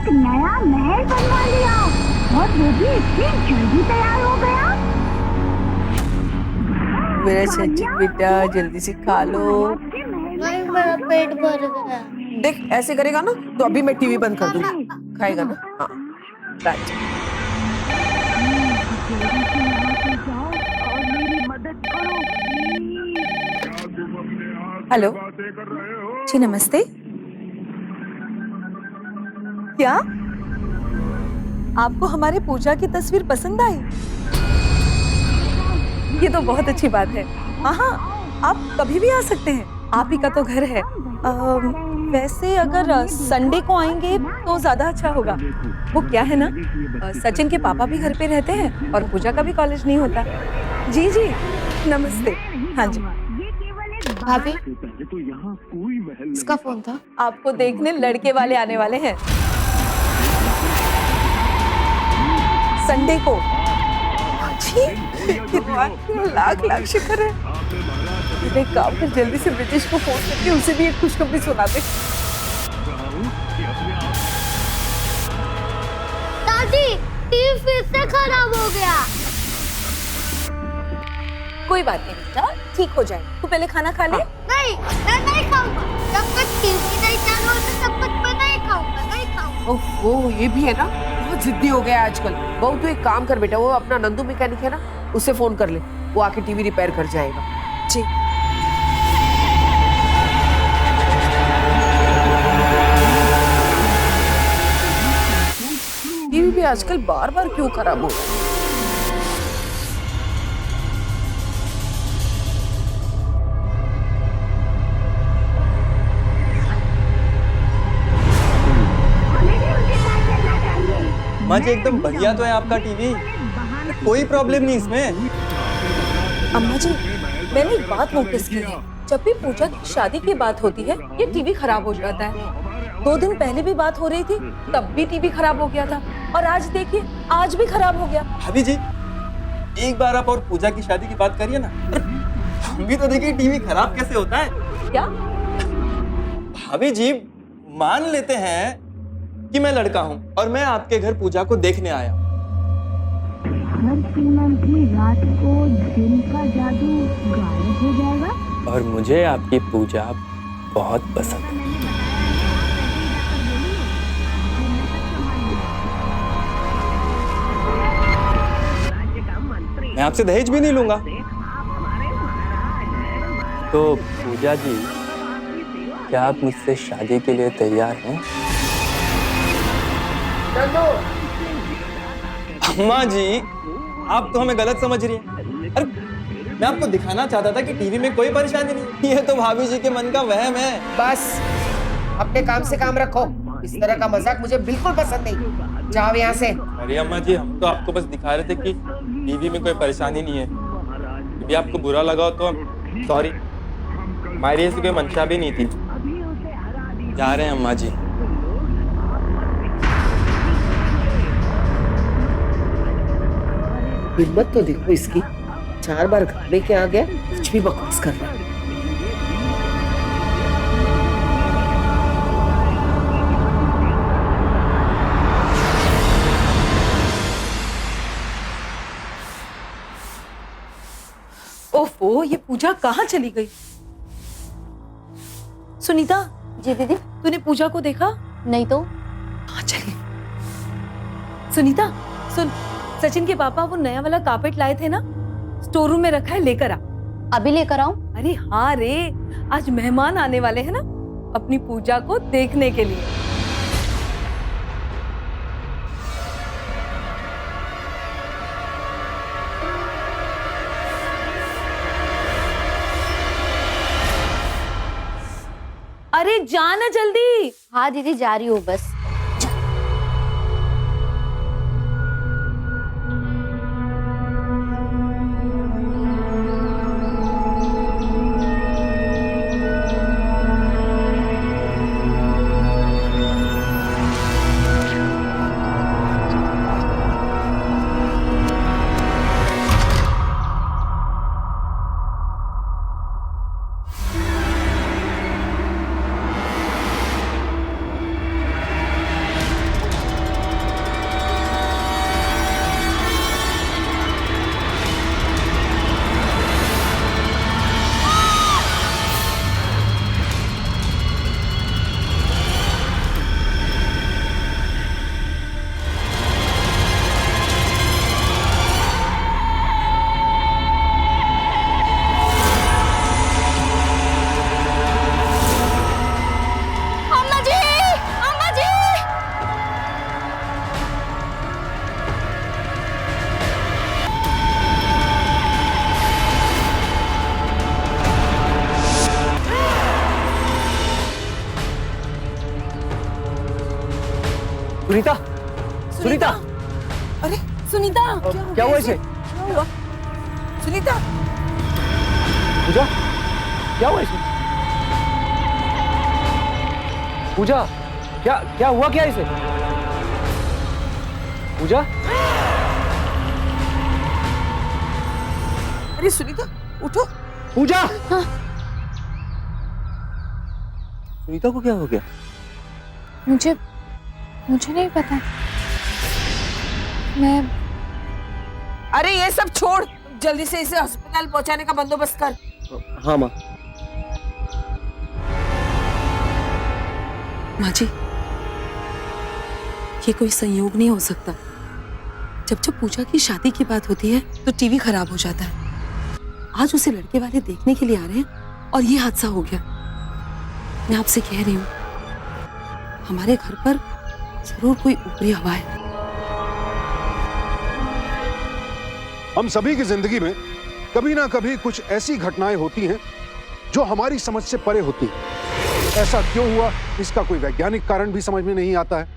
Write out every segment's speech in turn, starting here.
एक नया महल बनवा लिया और वो भी इतनी जल्दी तैयार हो गया। मेरा सचिन बेटा जल्दी से खा लो। नहीं, मेरा पेट भर गया। देख ऐसे करेगा ना तो अभी मैं टीवी बंद कर दूंगी। खाएगा ना? हाँ राइट। हेलो जी नमस्ते। क्या आपको हमारे पूजा की तस्वीर पसंद आई? ये तो बहुत अच्छी बात है। हाँ हाँ, आप कभी भी आ सकते हैं, आप ही का तो घर है। वैसे अगर संडे को आएंगे तो ज्यादा अच्छा होगा। वो क्या है ना, सचिन के पापा भी घर पे रहते हैं और पूजा का भी कॉलेज नहीं होता। जी जी नमस्ते। हाँ जी भाभी, इसका फोन था। आपको देखने लड़के वाले आने वाले हैं संडे को। जी लाख लाख शुक्र है। एक काम कर, जल्दी से ब्रिटिश को फोन करके उसे भी एक खुशखबरी सुना दे। दादी, टीवी फिर से खराब हो गया। कोई बात नहीं बेटा, ठीक हो जाए। तू पहले खाना खा ले। नहीं, मैं नहीं खाऊंगा। जब तक टीवी नहीं चालू होता तब तक मैं नहीं खाऊंगा, नहीं खाऊंगा। ओहो, ये भी है ना, बहुत जिद्दी हो गया आजकल। बहू तू एक काम कर बेटा, वो अपना नंदू मैकेनिक है ना, उससे फोन कर ले, वो आके टीवी रिपेयर कर जाएगा। जी टीवी भी आजकल बार बार क्यों खराब हो रहा है? माँ जी एकदम बढ़िया तो है आपका टीवी, कोई प्रॉब्लम नहीं इसमें। अम्मा जी, मैंने एक बात नोटिस की है, जब भी पूजा की शादी की बात होती है ये टीवी खराब हो जाता है। 2 दिन पहले भी बात हो रही थी, तब भी टीवी खराब हो गया था, और आज देखिए आज भी खराब हो गया। भाभी जी, एक बार आप और पूजा की शादी की बात करिए ना। हम भी तो देखिए टीवी खराब कैसे होता है। क्या? भाभी जी, मान लेते हैं कि मैं लड़का हूँ और मैं आपके घर पूजा को देखने आया हूँ। रात को दिन का जादू गायब हो जाएगा और मुझे आपकी पूजा बहुत पसंद है। मैं आपसे दहेज भी नहीं लूंगा। तो पूजा जी, क्या आप मुझसे शादी के लिए तैयार हैं? अम्मा जी, आप तो हमें गलत समझ रही हैं। अरे मैं आपको दिखाना चाहता था कि टीवी में कोई परेशानी नहीं। ये तो भाभी जी के मन का वहम है। बस अपने काम से काम रखो। इस तरह का मजाक मुझे बिल्कुल पसंद नहीं। जाओ यहाँ से। अरे अम्मा जी, हम तो आपको बस दिखा रहे थे कि टीवी में कोई परेशानी नहीं है। यदि आपको बुरा लगा हो तो सॉरी, हमारी ऐसी कोई मंशा भी नहीं थी। जा रहे हैं अम्मा जी। हिम्मत तो देखो इसकी, 4 बार घर में के आ गया, कुछ भी बकवास कर रहा है। ओफो, ये पूजा कहाँ चली गई? सुनीता। जी दीदी। तूने पूजा को देखा? नहीं तो। हाँ चलिए। सुनीता सुन, सचिन के पापा वो नया वाला कारपेट लाए थे ना, स्टोर रूम में रखा है, लेकर आ। अभी लेकर आऊं? अरे हाँ रे, आज मेहमान आने वाले हैं ना अपनी पूजा को देखने के लिए। अरे जाना जल्दी। हाँ दीदी, जा रही हूँ बस। सुनीता, सुनीता, अरे सुनीता, क्या हुआ इसे? क्या हुआ? सुनीता, पूजा, क्या हुआ इसे? पूजा, क्या हुआ क्या इसे? पूजा, अरे सुनीता, उठो। पूजा, सुनीता को क्या हो गया? मुझे नहीं पता। मैं अरे ये सब छोड़, जल्दी से इसे अस्पताल पहुंचाने का बंदोबस्त कर। हाँ माँ। माँ जी, ये कोई संयोग नहीं हो सकता। जब पूजा की शादी की बात होती है तो टीवी खराब हो जाता है। आज उसे लड़के वाले देखने के लिए आ रहे हैं और ये हादसा हो गया। मैं आपसे कह रही हूँ, हमारे घर पर जरूर कोई ऊपरी हवा है। हम सभी की जिंदगी में कभी ना कभी कुछ ऐसी घटनाएं होती हैं जो हमारी समझ से परे होती हैं। ऐसा क्यों हुआ, इसका कोई वैज्ञानिक कारण भी समझ में नहीं आता है।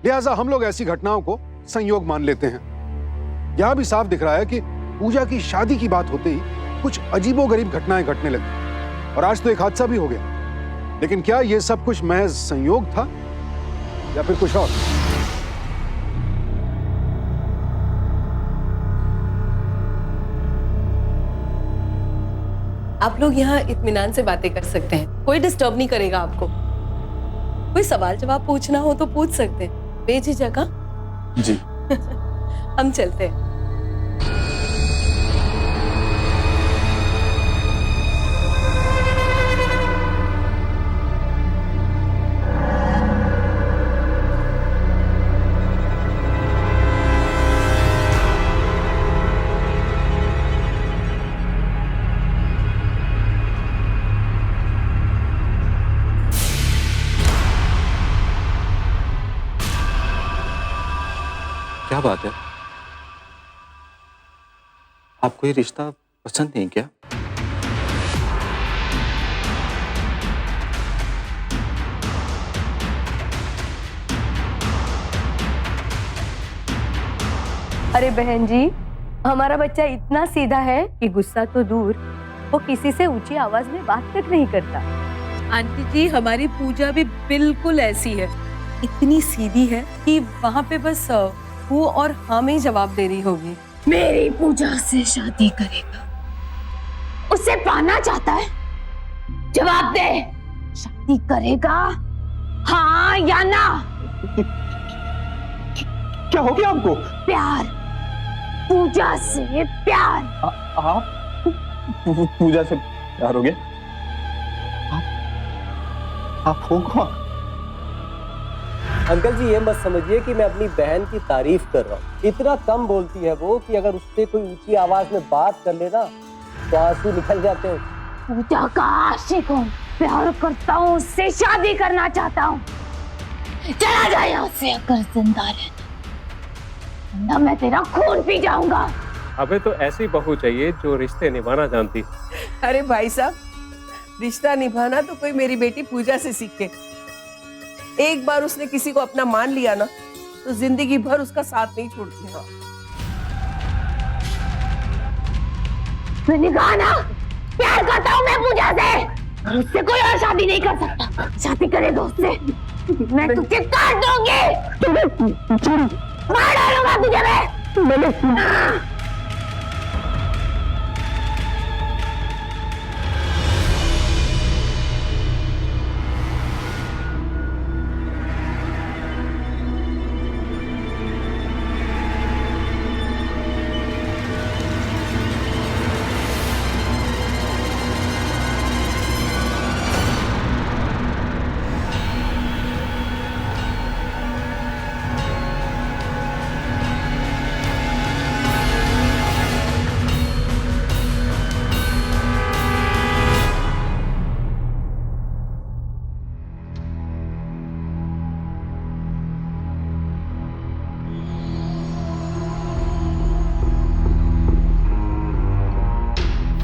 लिहाजा हम लोग ऐसी घटनाओं को संयोग मान लेते हैं। यहां भी साफ दिख रहा है कि पूजा की शादी की बात होते ही कुछ अजीबोगरीब घटनाएं घटने लगी और आज तो एक हादसा भी हो गया। लेकिन क्या यह सब कुछ महज संयोग था या फिर कुछ और? आप लोग यहाँ इत्मीनान से बातें कर सकते हैं, कोई डिस्टर्ब नहीं करेगा आपको। कोई सवाल जवाब पूछना हो तो पूछ सकते हैं, बेझिझक। हाँ जी। हम चलते हैं। क्या बात है? आपको ये रिश्ता पसंद नहीं क्या? अरे बहन जी, हमारा बच्चा इतना सीधा है कि गुस्सा तो दूर, वो किसी से ऊंची आवाज में बात तक नहीं करता। आंटी जी, हमारी पूजा भी बिल्कुल ऐसी है, इतनी सीधी है कि वहाँ पे बस वो और हाँ में ही जवाब दे रही होगी। मेरी पूजा से शादी करेगा, उसे पाना चाहता है, जवाब दे, शादी करेगा हाँ या ना? क्या हो गया आपको? प्यार, पूजा से प्यार। आप पूजा से प्यार हो गया? आप हो कौन? अंकल जी, ये मत समझिए कि मैं अपनी बहन की तारीफ कर रहा हूँ। इतना कम बोलती है वो कि अगर उससे कोई ऊंची आवाज में बात कर लेना तो आंसू निकल जाते हैं। पूजा का आशिक हूँ, प्यार करता हूँ, उससे शादी करना चाहता हूँ। चला जा यहाँ से अगर जिंदा रहना, ना मैं तेरा खून पी जाऊंगा। अबे तो ऐसी बहू चाहिए जो रिश्ते निभाना जानती। अरे भाई साहब, रिश्ता निभाना तो कोई मेरी बेटी पूजा से सीखे। एक बार उसने किसी को अपना मान लिया ना तो जिंदगी भर उसका साथ नहीं छोड़ती। मैंने कहा ना, प्यार करता हूँ मैं पूजा से, और उससे कोई और शादी नहीं कर सकता। शादी करेगा उससे, मैं तुझे काट दूंगी, मार डालूंगा तुझे मैं।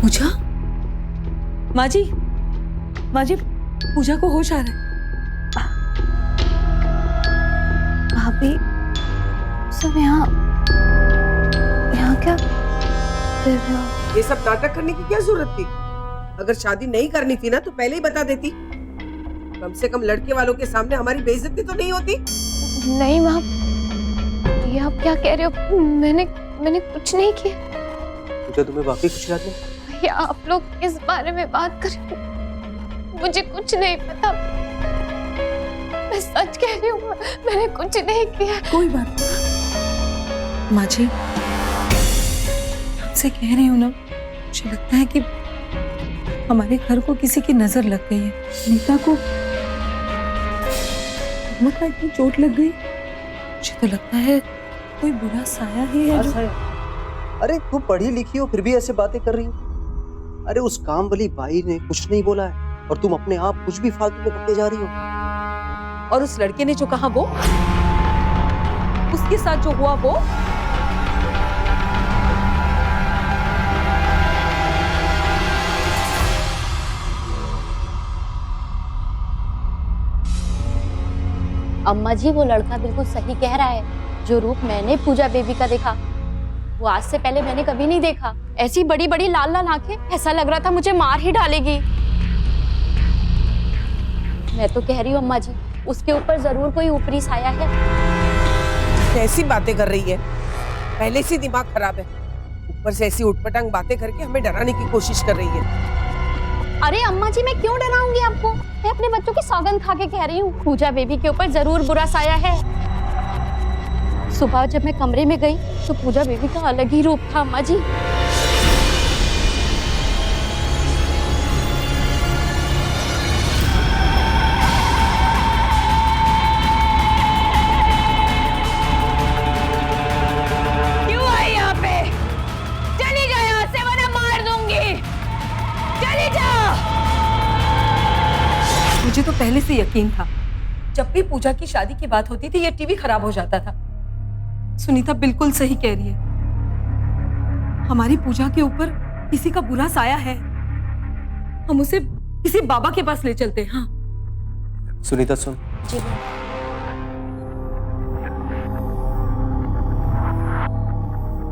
पूजा, माँ जी, पूजा को होश आ रहा है। भाभी सब यहाँ क्या कर रहे हो? ये सब नाटक करने की क्या जरूरत थी? अगर शादी नहीं करनी थी ना तो पहले ही बता देती। कम से कम लड़के वालों के सामने हमारी बेइज्जती तो नहीं होती। नहीं माँ, ये आप क्या कह रहे हो? मैंने कुछ नहीं किया। पूजा, तुम्हें वाकई कुछ याद नहीं? भैया आप लोग इस बारे में बात कर रहे हो, मुझे कुछ नहीं पता। मैं सच कह रही हूँ, मैंने कुछ नहीं किया। कोई बात नहीं माँ जी, आपसे कह रही हूँ ना, मुझे लगता है कि हमारे घर को किसी की नजर लग गई है। नीता को इतनी चोट लग गई, मुझे तो लगता है कोई बुरा साया ही है। अरे तुम पढ़ी लिखी हो फिर भी ऐसे बातें कर रही हो। अरे उस काम वाली बाई ने कुछ नहीं बोला है और तुम अपने आप कुछ भी फालतू में करते जा रही हो। और उस लड़के ने जो कहा वो, उसके साथ जो हुआ वो, अम्मा जी वो लड़का बिल्कुल सही कह रहा है। जो रूप मैंने पूजा बेबी का देखा वो आज से पहले मैंने कभी नहीं देखा। ऐसी बड़ी बड़ी लाल लाल आंखें, ऐसा लग रहा था मुझे मार ही डालेगी। मैं तो कह रही हूँ अम्मा जी, उसके ऊपर जरूर कोई ऊपरी साया है। कैसी बातें कर रही है? पहले से दिमाग खराब है, ऊपर से ऐसी उटपटांग बातें करके हमें डराने की कोशिश कर रही है। अरे अम्मा जी मैं क्यों डराऊंगी आपको? मैं अपने बच्चों की सौगंध खा के कह रही हूँ, पूजा बेबी के ऊपर जरूर बुरा साया है। सुबह जब मैं कमरे में गई तो पूजा बेबी का अलग ही रूप था अम्मा जी। क्यों आई यहाँ पे? चली जा यहाँ से वरना मार दूंगी। चली जा। मुझे तो पहले से यकीन था, जब भी पूजा की शादी की बात होती थी ये टीवी खराब हो जाता था। सुनीता बिल्कुल सही कह रही है, हमारी पूजा के ऊपर किसी का बुरा साया है। हम उसे किसी बाबा के पास ले चलते हैं। हाँ सुनीता सुन, जी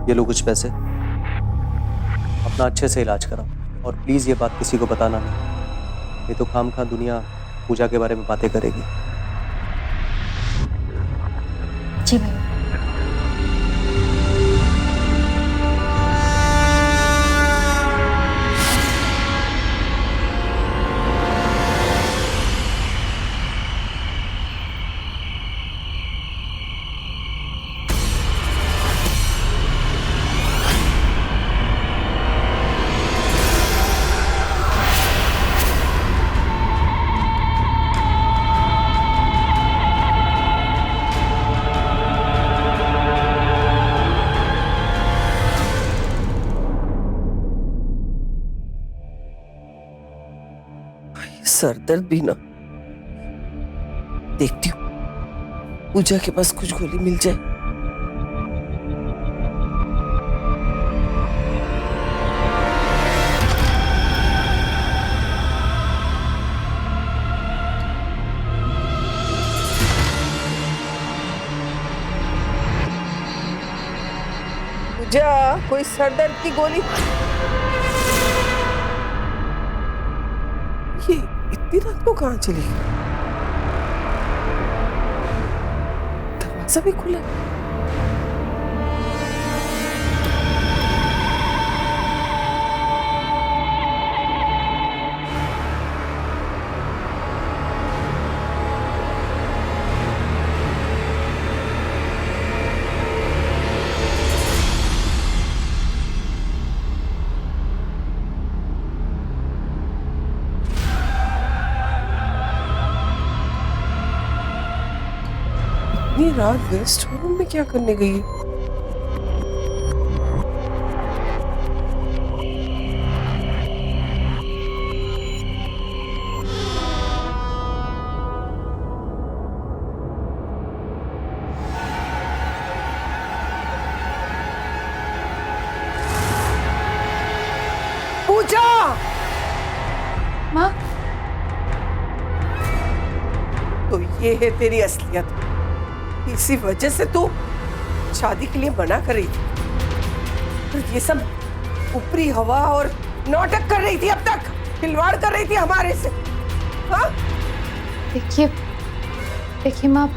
ये लो कुछ पैसे, अपना अच्छे से इलाज कराओ और प्लीज ये बात किसी को बताना नहीं, ये तो खामखा दुनिया पूजा के बारे में बातें करेगी। जी भैया। सर दर्द भी ना, देखती हूँ पूजा के पास कुछ गोली मिल जाए। पूजा, कोई सर दर्द की गोली? ये इतनी रात को कहाँ चली गई? दरवाजा भी खुला है। इतनी रात गेस्ट रूम में क्या करने गई है? पूजा! माँ, तो ये है तेरी असलियत। इसी वजह से तू शादी के लिए मना कर रही थी, और ये सब ऊपरी हवा और नाटक कर रही थी, अब तक खिलवाड़ कर रही थी हमारे से। हाँ? देखिए माँ,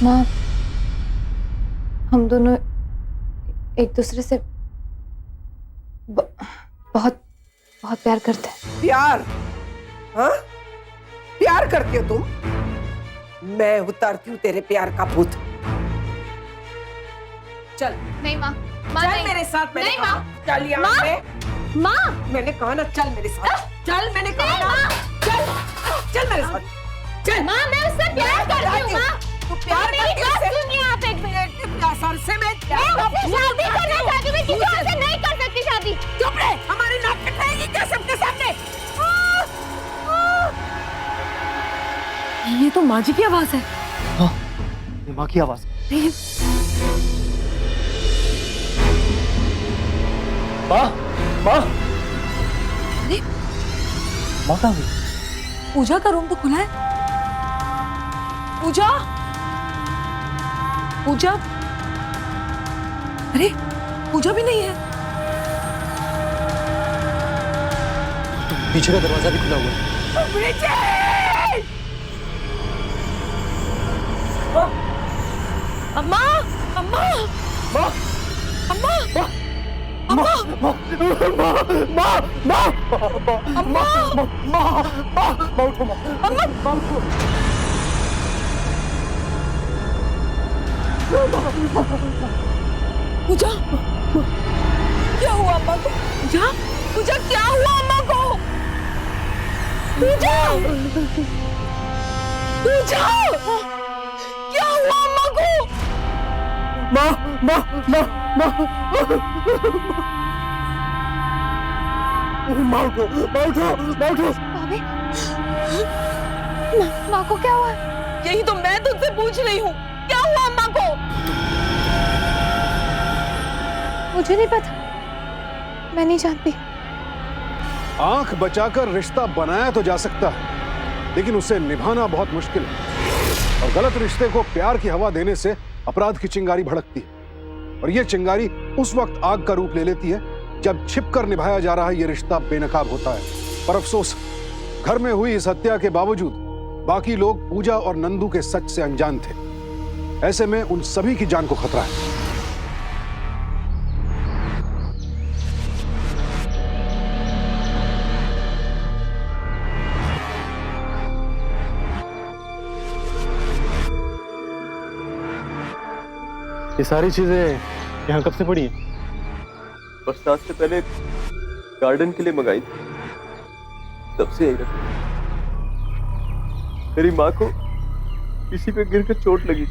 माँ, हम दोनों एक दूसरे से बहुत बहुत प्यार करते हैं। प्यार? हाँ? प्यार करती हो तुम? मैं उतारती हूँ तेरे प्यार का भूत। चल नहीं माँ, चल मेरे साथ। मैंने कहा चल यहाँ पे। माँ, मैंने कहा ना चल मेरे साथ। चल, मैंने कहा ना चल, चल मेरे साथ। चल। माँ मैं उससे प्यार करती हूँ माँ। तू प्यार मेरी करती बात है? सुनिए आप एक मिनट। सर से मैं उससे शादी करना चाहती हूँ, मैं किसी और से नहीं कर सकती शादी। चुप रहे, हमारी नाक कटाएगी क्या सबके सामने? ये तो माँ जी की आवाज है। हाँ, ये माँ की आवाज। माँ, माँ, अरे माँ कहाँ गई? पूजा का रूम तो खुला है। पूजा, पूजा, अरे पूजा भी नहीं है। पीछे का दरवाजा भी खुला हुआ है। अम्मा, अम्मा, माँ, अम्मा, माँ, माँ, माँ, माँ, अम्मा, माँ उठो, माँ उठो। पूजा, क्या हुआ अम्मा को? पूजा, पूजा क्या हुआ अम्मा को? पूजा, पूजा, क्या हुआ अम्मा को? माँ, माँ, माँ, माँ, माँ उठो, माँ उठो, माँ उठो। भाभी, माँ को क्या हुआ? यही तो मैं तुझसे पूछ रही हूँ, क्या हुआ अम्मा को? मुझे नहीं पता, मैं नहीं जानती। आंख बचाकर रिश्ता बनाया तो जा सकता है, लेकिन उसे निभाना बहुत मुश्किल है। और गलत रिश्ते को प्यार की हवा देने से अपराध की चिंगारी भड़कती है, और यह चिंगारी उस वक्त आग का रूप ले लेती है जब छिपकर निभाया जा रहा ये रिश्ता बेनकाब होता है। पर अफसोस, घर में हुई इस हत्या के बावजूद बाकी लोग पूजा और नंदू के सच से अनजान थे। ऐसे में उन सभी की जान को खतरा है। ये सारी चीजें यहाँ कब से पड़ी हैं? बरसात से पहले गार्डन के लिए मंगाई थी, तब से यही रखी। मेरी माँ को किसी पे गिरकर चोट लगी,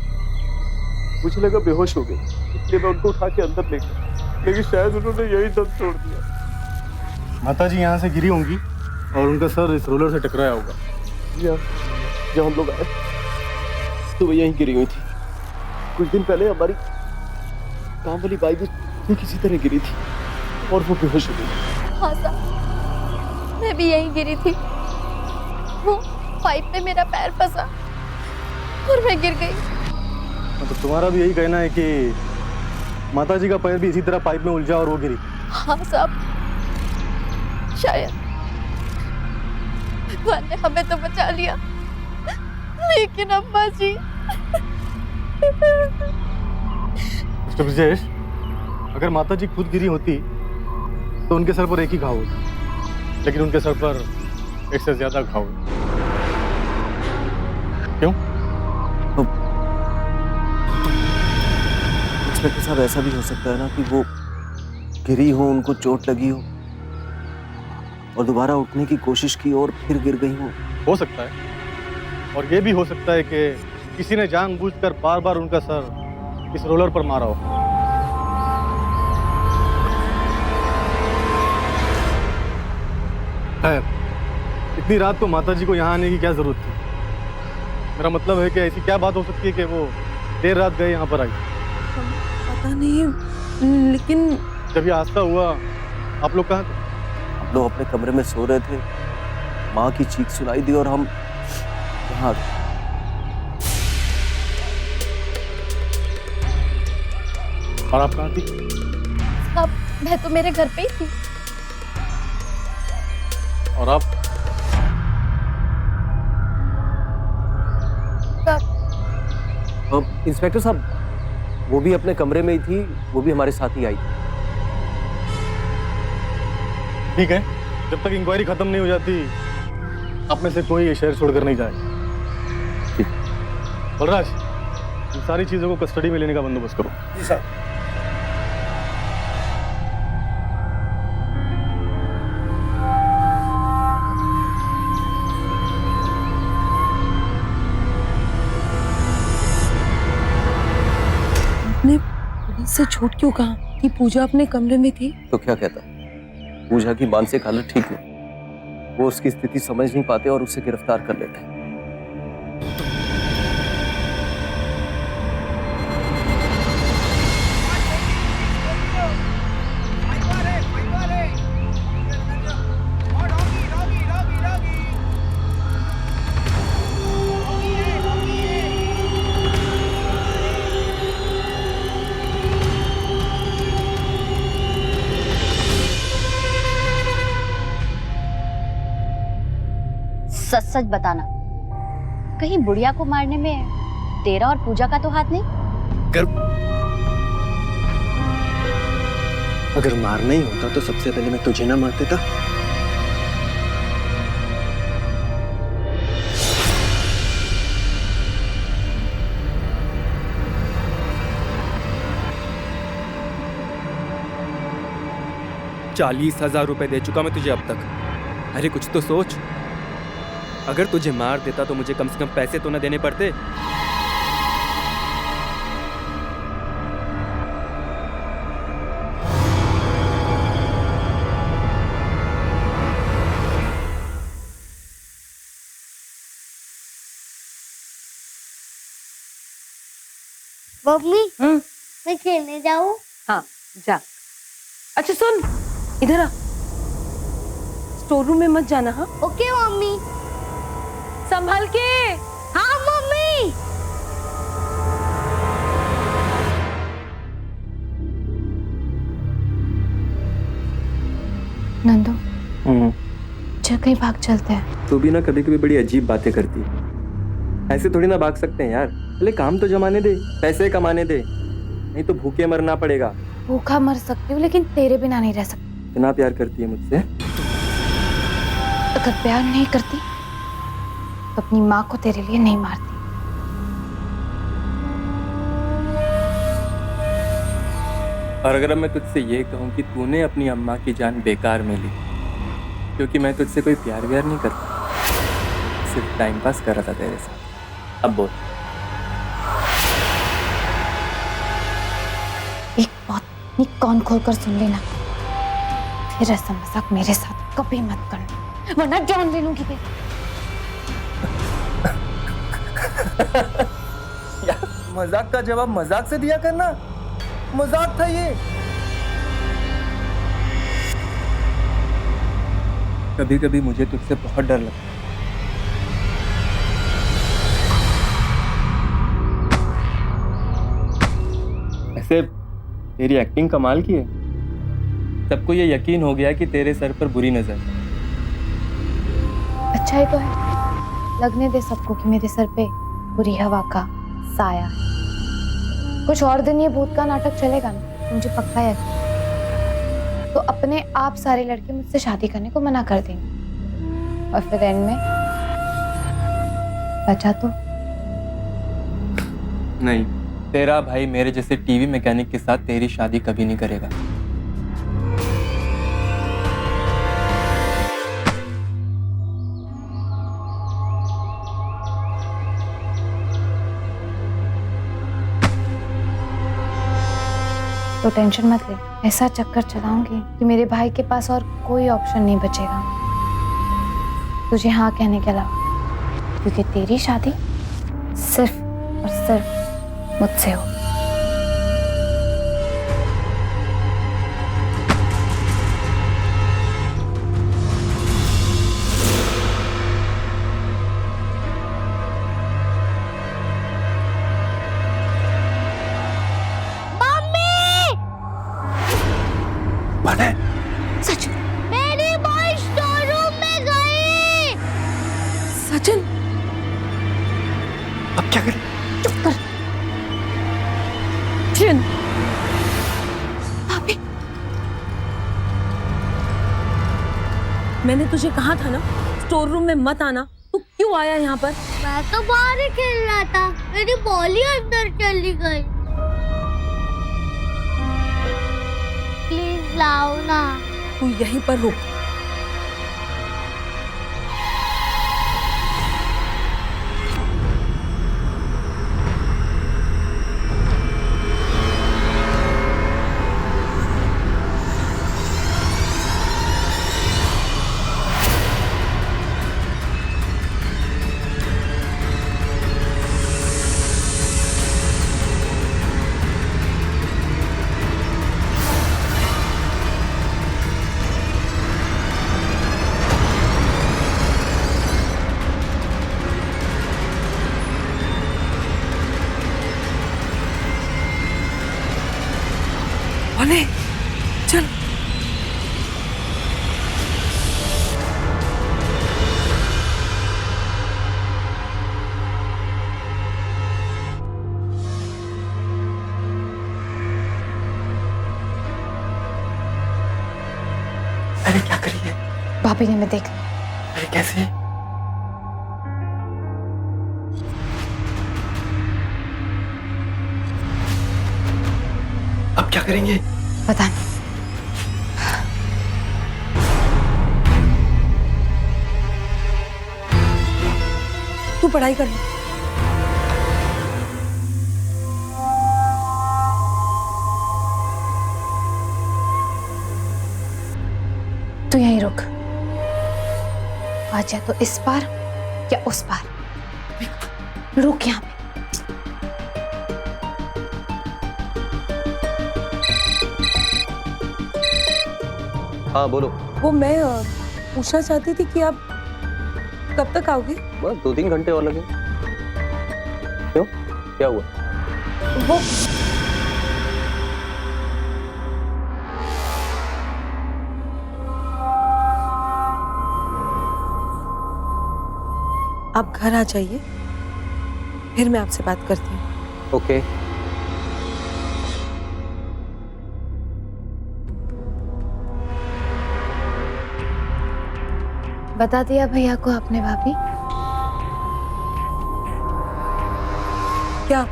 मुझे लगा बेहोश हो गई, इसलिए मैं उनको उठा के अंदर ले गया, लेकिन शायद उन्होंने यही दम तोड़ दिया। माता जी यहाँ से गिरी होंगी और उनका सर इस रोलर से टकराया होगा। जब हम लोग आए तो वो यहीं गिरी हुई थी। कुछ दिन पहले हमारी काम वाली बाई भी किसी तरह गिरी थी और वो बेहोश हो गई। हाँ साहब, मैं भी यहीं गिरी थी। वो पाइप में मेरा पैर फंसा और मैं गिर गई। मतलब तुम्हारा भी यही कहना है कि माता जी का पैर भी इसी तरह पाइप में उलझा और वो गिरी? हाँ साहब, शायद भगवान ने हमें तो बचा लिया, लेकिन अम्मा जी। मिस्टर ब्रजेश, अगर माता जी खुद गिरी होती तो उनके सर पर एक ही घाव होता, लेकिन उनके सर पर एक से ज्यादा घाव है। क्यों? इंस्पेक्टर साहब, ऐसा भी हो सकता है ना कि वो गिरी हो, उनको चोट लगी हो और दोबारा उठने की कोशिश की और फिर गिर गई हो सकता है। और ये भी हो सकता है कि किसी ने जानबूझकर बार बार उनका सर इस रोलर पर मारा हो। खैर, इतनी रात को माता जी को यहाँ आने की क्या जरूरत थी? मेरा मतलब है कि ऐसी क्या बात हो सकती है कि वो देर रात गए यहाँ पर आई? पता नहीं, लेकिन जब ये हादसा हुआ आप लोग कहाँ थे? हम लोग अपने कमरे में सो रहे थे, माँ की चीख सुनाई दी और हम यहाँ आ गए। और आप कहाँ थी? अब मैं तो मेरे घर पे ही थी। और आप? इंस्पेक्टर साहब, वो भी अपने कमरे में ही थी, वो भी हमारे साथ ही आई। ठीक है, जब तक इंक्वायरी खत्म नहीं हो जाती आप में से कोई ये शहर छोड़कर नहीं जाए। बलराज, इन सारी चीजों को कस्टडी में लेने का बंदोबस्त करो। जी सर। आपने पुलिस से झूठ क्यों कहा कि पूजा अपने कमरे में थी? तो क्या कहता, पूजा की मानसिक हालत ठीक नहीं, वो उसकी स्थिति समझ नहीं पाते और उसे गिरफ्तार कर लेते हैं। सच सच बताना, कहीं बुढ़िया को मारने में तेरा और पूजा का तो हाथ नहीं? अगर मारना ही होता तो सबसे पहले मैं तुझे ना मार देता। ₹40,000 दे चुका मैं तुझे अब तक। अरे कुछ तो सोच, अगर तुझे मार देता तो मुझे कम से कम पैसे तो न देने पड़ते। मम्मी, मैं खेलने जाऊँ? हाँ जा। अच्छा सुन, इधर आ, स्टोर रूम में मत जाना। हाँ ओके मम्मी। संभाल के। हाँ मम्मी। नंदू, चल कहीं भाग चलते हैं। तू भी ना कभी कभी बड़ी अजीब बातें करती है। ऐसे थोड़ी ना भाग सकते हैं यार, पहले काम तो जमाने दे, पैसे कमाने दे, नहीं तो भूखे मरना पड़ेगा। भूखा मर सकती हूँ लेकिन तेरे बिना नहीं रह सकती। इतना प्यार करती है मुझसे? अगर प्यार नहीं करती तो अपनी माँ को तेरे लिए नहीं मारती। और अगर मैं तुझसे ये कहूँ कि तूने अपनी अम्मा की जान बेकार में ली, क्योंकि मैं तुझसे कोई प्यार व्यार नहीं करता, सिर्फ टाइम पास कर रहा था तेरे साथ, अब बोल। एक बात नहीं, कान खोलकर सुन लेना, फिर ऐसा मजाक मेरे साथ कभी मत करना, वरना जान ले लूंगी मैं। यार मजाक का जवाब मजाक से दिया करना, मजाक था ये। कभी कभी मुझे तुझसे बहुत डर लगता है। ऐसे तेरी एक्टिंग कमाल की है, सबको ये यकीन हो गया कि तेरे सर पर बुरी नजर। अच्छा ही तो है, लगने दे सबको कि मेरे सर पे बुरी हवा का साया है। कुछ और दिन ये भूत का नाटक चलेगा ना, मुझे पक्का यकीन। तो अपने आप सारे लड़के मुझसे शादी करने को मना कर देंगे और फिर एंड में बचा तो नहीं, तेरा भाई मेरे जैसे टीवी मैकेनिक के साथ तेरी शादी कभी नहीं करेगा। तो टेंशन मत ले, ऐसा चक्कर चलाऊंगी कि मेरे भाई के पास और कोई ऑप्शन नहीं बचेगा। तुझे हाँ कहने के अलावा, क्योंकि तेरी शादी सिर्फ और सिर्फ मुझसे हो। मेरी बॉय स्टोर रूम में गई। सचिन, अब क्या करें? चुप कर। चिन, भाभी, मैंने तुझे कहा था ना स्टोर रूम में मत आना, तू क्यों आया यहाँ पर? मैं तो बाहर ही खेल रहा था, मेरी बॉल ही अंदर चली गई। प्लीज लाओ ना। तू यहीं पर रुक। अरे चल। अरे क्या करिए? भाभी ने मैं देख। अरे कैसे? अब क्या करेंगे? पता नहीं। तू पढ़ाई कर ले। तू यहीं रुक, आज या तो इस पार या उस पार, रुक यहाँ पे। हाँ बोलो। वो मैं पूछना चाहती थी कि आप कब तक आओगे? बस 2-3 घंटे और लगे। क्यों, क्या हुआ? वो आप घर आ जाइए, फिर मैं आपसे बात करती हूँ। ओके। बता दिया भैया को आपने भाभी? क्या?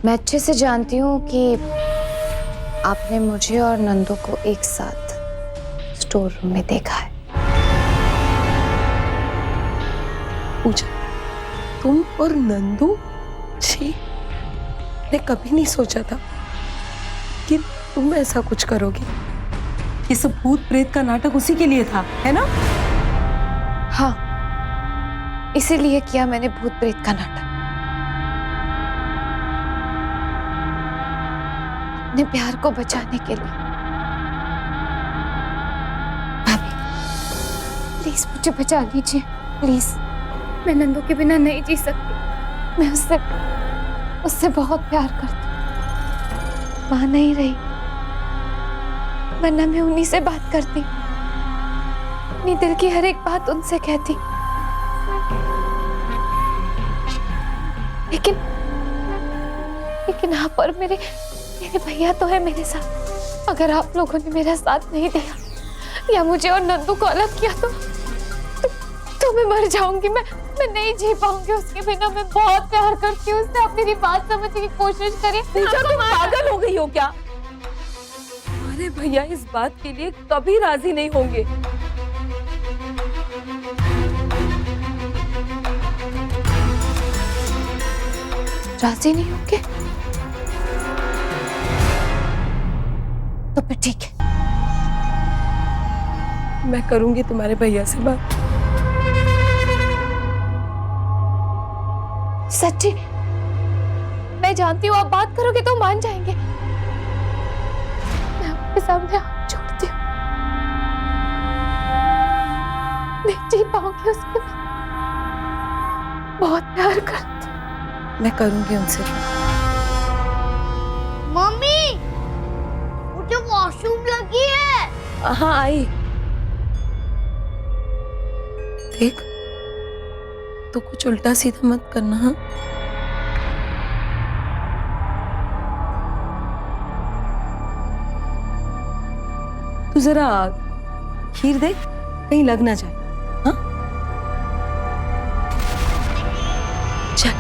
मैं अच्छे से जानती हूँ कि आपने मुझे और नंदू को एक साथ स्टोर रूम में देखा है। पूजा, तुम और नंदू? छी, मैंने कभी नहीं सोचा था कि तुम ऐसा कुछ करोगी। ये सब भूत प्रेत का नाटक उसी के लिए था, है ना? हाँ, इसीलिए किया मैंने भूत प्रेत का नाटक। अपने प्यार को बचाने के लिए। भाभी, प्लीज मुझे बचा लीजिए, प्लीज। मैं नंदू के बिना नहीं जी सकती। मैं उससे बहुत प्यार करती हूँ। मां नहीं रही, वरना मैं उन्हीं से बात करती, अपनी दिल की हर एक बात उनसे कहती। लेकिन आप और मेरे भैया तो है मेरे साथ। अगर आप लोगों ने मेरा साथ नहीं दिया या मुझे और नंदू को अलग किया तो मैं मर जाऊंगी। मैं नहीं जी पाऊंगी उसके बिना। मैं बहुत प्यार करती हूँ उससे। आप मेरी बात समझने की कोशिश करिए। पूजा, तुम पागल हो गई हो क्या? अरे भैया इस बात के लिए कभी राजी नहीं होंगे। राजी नहीं होंगे? तो फिर ठीक है, मैं करूंगी तुम्हारे भैया से बात। सच्ची मैं जानती हूँ आप बात करोगे तो मान जाएंगे। मैं आपके सामने हाथ जोड़ती हूँ, मैं जी पाऊंगी उसके बाद। बहुत प्यार करती हूँ। मैं करूंगी उनसे। मम्मी मुझे वॉशरूम लगी है। हाँ आई। देख तो कुछ उल्टा सीधा मत करना। हाँ तू जरा खीर देख, कहीं लग ना जाए। हाँ चल।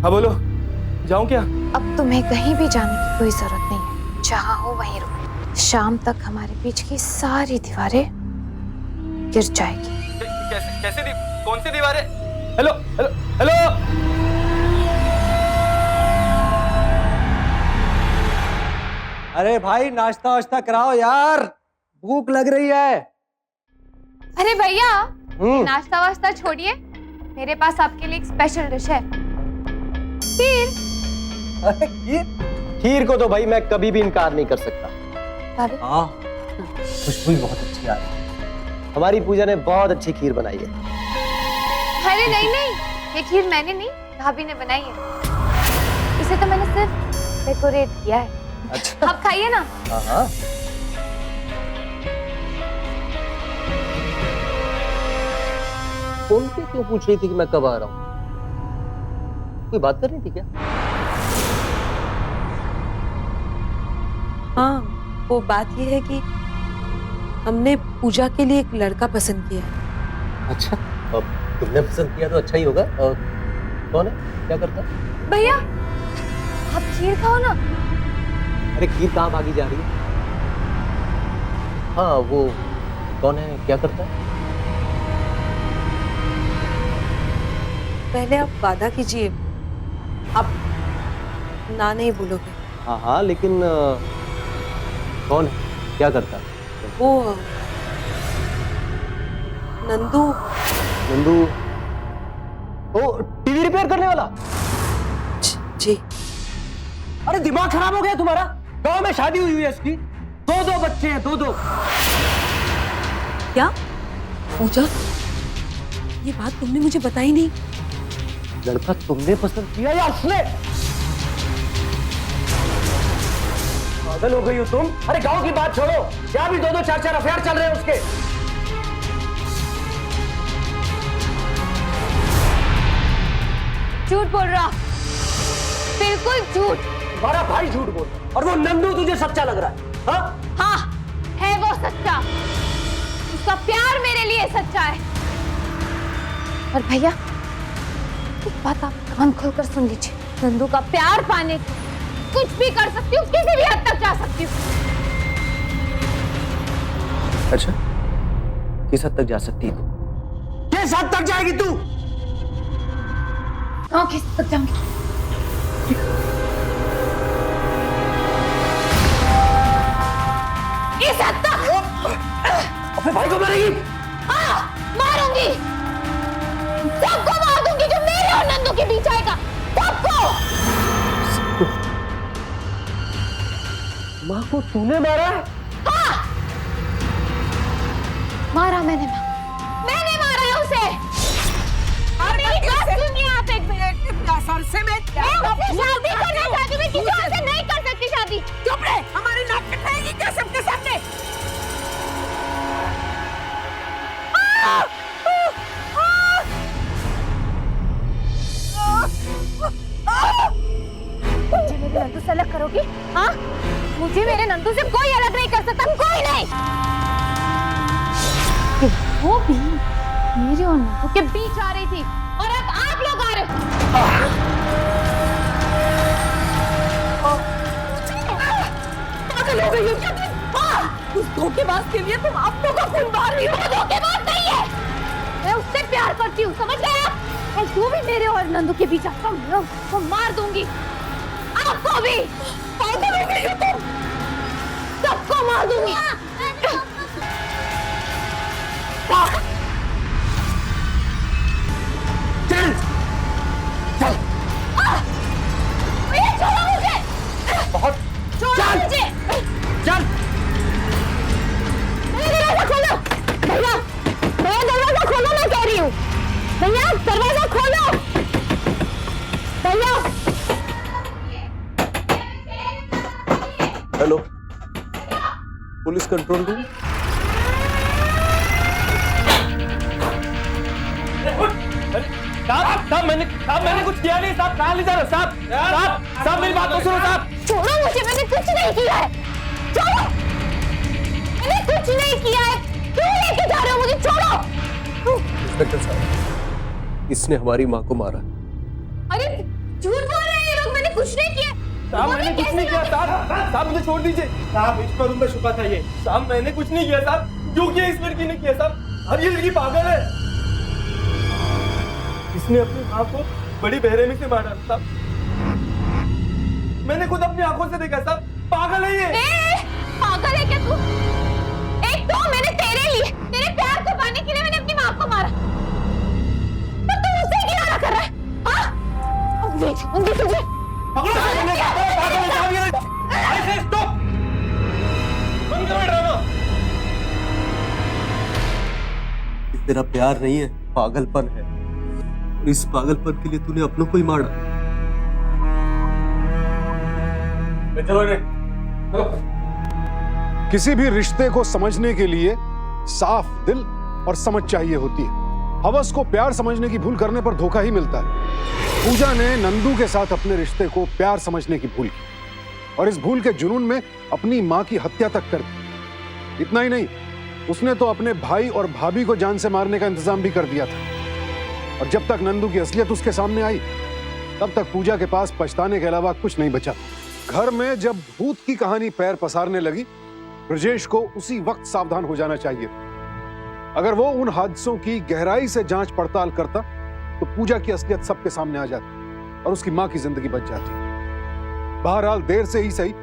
हाँ बोलो, जाऊं क्या? अब तुम्हें कहीं भी जाने की कोई जरूरत नहीं है, जहाँ हो वहीं रहो। शाम तक हमारे बीच की सारी दीवारें गिर जाएगी। कैसे कौन सी दीवारें? Hello hello hello. अरे भाई नाश्ता वाश्ता कराओ यार, भूख लग रही है। अरे भैया नाश्ता वाश्ता छोड़िए, मेरे पास आपके लिए एक स्पेशल डिश है, खीर। अरे खीर को तो भाई मैं कभी भी इनकार नहीं कर सकता। हाँ खुशबू भी बहुत अच्छी आ रही है। हमारी पूजा ने बहुत अच्छी खीर बनाई है। अरे नहीं नहीं, ये खीर मैंने नहीं, भाभी ने बनाई है। इसे तो मैंने सिर्फ डेकोरेट किया है। अच्छा आप खाइए ना। हाँ फोन पे क्यों पूछ रही थी कि मैं कब आ रहा हूँ? कोई बात कर रही थी क्या? हाँ वो बात ये है कि हमने पूजा के लिए एक लड़का पसंद किया है। अच्छा, अब तुमने पसंद किया तो अच्छा ही होगा। कौन है, क्या करता है? भैया आप खीर खाओ ना। अरे खीर कहाँ भागी जा रही है? हाँ वो कौन है, क्या करता है? पहले आप वादा कीजिए, आप ना नहीं बोलोगे। हाँ हाँ लेकिन कौन है, क्या करता है? वो नंदू। नंदू, ओ टीवी रिपेयर करने वाला? जी। अरे दिमाग खराब हो गया तुम्हारा? गांव में शादी हुई है इसकी, दो बच्चे हैं, दो। क्या पूजा, ये बात तुमने मुझे बताई नहीं? लड़का तुमने पसंद किया या उसने? पागल हो गई हो तुम? अरे गांव की बात छोड़ो, क्या भी दो चार अफेयर चल रहे हैं उसके। झूठ बोल रहा, बिल्कुल झूठ। तुम्हारा भाई झूठ बोल रहा है और वो नंदू तुझे सच्चा लग रहा है? हाँ हाँ है वो सच्चा, उसका प्यार मेरे लिए सच्चा है। और भैया एक बात आप कान खोलकर सुन लीजिए, नंदू का प्यार पाने कुछ भी कर सकती हूँ, किसी भी हद तक जा सकती हूँ। अच्छा, किस हद तक जा सकती है? किस हद तक जाएगी तू? हाँ किस हद तक जाऊंगी? इस हद तक। अपने भाई को मारेगी? हाँ मारूंगी, सबको मार दूंगी जो मेरे और नंदू के बीच आएगा, सबको। माँ को तूने मारा है? हाँ मारा मैंने मारा है उसे। और मेरी बात सुनिए आप एक मिनट। से मैं शादी करना चाहती हूँ, मैं किसी और से नहीं कर सकती शादी। चुप रहे, हमारी नाक कटाएगी क्या सबके सामने? मुझे मेरे नंदू से अलग करोगी? हाँ मुझे मेरे नंदू से कोई अलग नहीं कि वो भी मेरे और नंदू के बीच आ रही थी और अब आप लोग आ रहे हो। पागल हो गई हो क्या तुम? उस धोखेबाज के लिए तुम आप लोगों का खून बहा रही हो। धोखेबाज नहीं है, मैं उससे प्यार करती हूँ, समझ गए आप? और जो भी मेरे और नंदू के बीच आता हूँ वो मार दूंगी, आपको भी। पागल हो गई हो तुम, सबको मार दूंगी। चल चल छोड़ो मुझे, बहुत छोड़ो मुझे, चल दरवाजा खोलो भैया, भैया दरवाजा खोलो, मैं कह रही हूँ भैया दरवाजा खोलो भैया। Hello, police control room. साहब मैंने कुछ किया नहीं साहब, कहाँ ले जा रहे हो साहब? साहब मेरी बात तो सुनो साहब। छोड़ो मुझे, मैंने कुछ नहीं किया है, छोड़ो, मैंने कुछ नहीं किया है, क्यों लेके जा रहे हो मुझे? छोड़ो। इंस्पेक्टर साहब, इसने हमारी माँ को मारा। अरे झूठ बोल रहे हैं ये लोग, मैंने कुछ नहीं किया। साहब मैंने कुछ नहीं किया साहब, साहब मुझे छोड़ दीजिए साहब, इसका रूम में छुपा था ये। साहब मैंने कुछ नहीं किया साहब, जो किया इस लड़की ने किया साहब। अब ये लड़की पागल है, इसने अपनी माँ को बड़ी बेरहमी से मारा साहब, मैंने खुद अपनी आंखों से देखा साहब, पागल है ये। पागल है क्या तू? एक तो मैंने तेरे लिए, तेरे प्यार को पाने के लिए मैंने अपनी माँ को मारा, तो तू उससे किनारा कर रहा है? हाँ? अब देखूंगी तुझे। पागल है साहब ये। ऐसे स्टॉप, बंद करो ड्रामा। तेरा प्यार नहीं है, पागलपन है। और इस पागलपन के लिए तूने अपनों को ही मारा। चलो रे। किसी भी रिश्ते को समझने के लिए साफ दिल और समझ चाहिए होती है। हवस को प्यार समझने की भूल करने पर धोखा ही मिलता है। पूजा ने नंदू के साथ अपने रिश्ते को प्यार समझने की भूल की और इस भूल के जुनून में अपनी मां की हत्या तक कर दी। इतना ही नहीं, उसने तो अपने भाई और भाभी को जान से मारने का इंतजाम भी कर दिया था। और जब तक नंदू की असलियत उसके सामने आई, तब तक पूजा के पास पछताने के अलावा कुछ नहीं बचा। घर में जब भूत की कहानी पैर पसारने लगी, ब्रजेश को उसी वक्त सावधान हो जाना चाहिए। अगर वो उन हादसों की गहराई से जांच पड़ताल करता, तो पूजा की असलियत सबके सामने आ जाती और उसकी मां की जिंदगी बच जाती। बहरहाल देर से ही सही,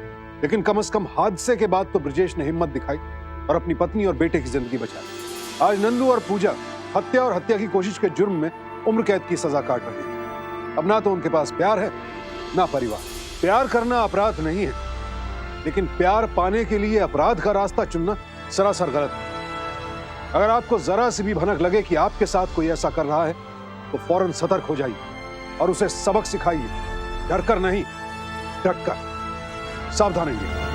लेकिन कम से कम हादसे के बाद तो ब्रजेश ने हिम्मत दिखाई और अपनी पत्नी और बेटे की जिंदगी बचाई। आज नंदू और पूजा हत्या और हत्या की कोशिश के जुर्म में उम्र कैद की सजा काट रहे हैं। अब ना तो उनके पास प्यार है, ना परिवार। प्यार करना अपराध नहीं है, लेकिन प्यार पाने के लिए अपराध का रास्ता चुनना सरासर गलत है। अगर आपको जरा सी भी भनक लगे कि आपके साथ कोई ऐसा कर रहा है, तो फौरन सतर्क हो जाइए और उसे सबक सिखाइए। डरकर नहीं, डटकर। सावधान रहिए।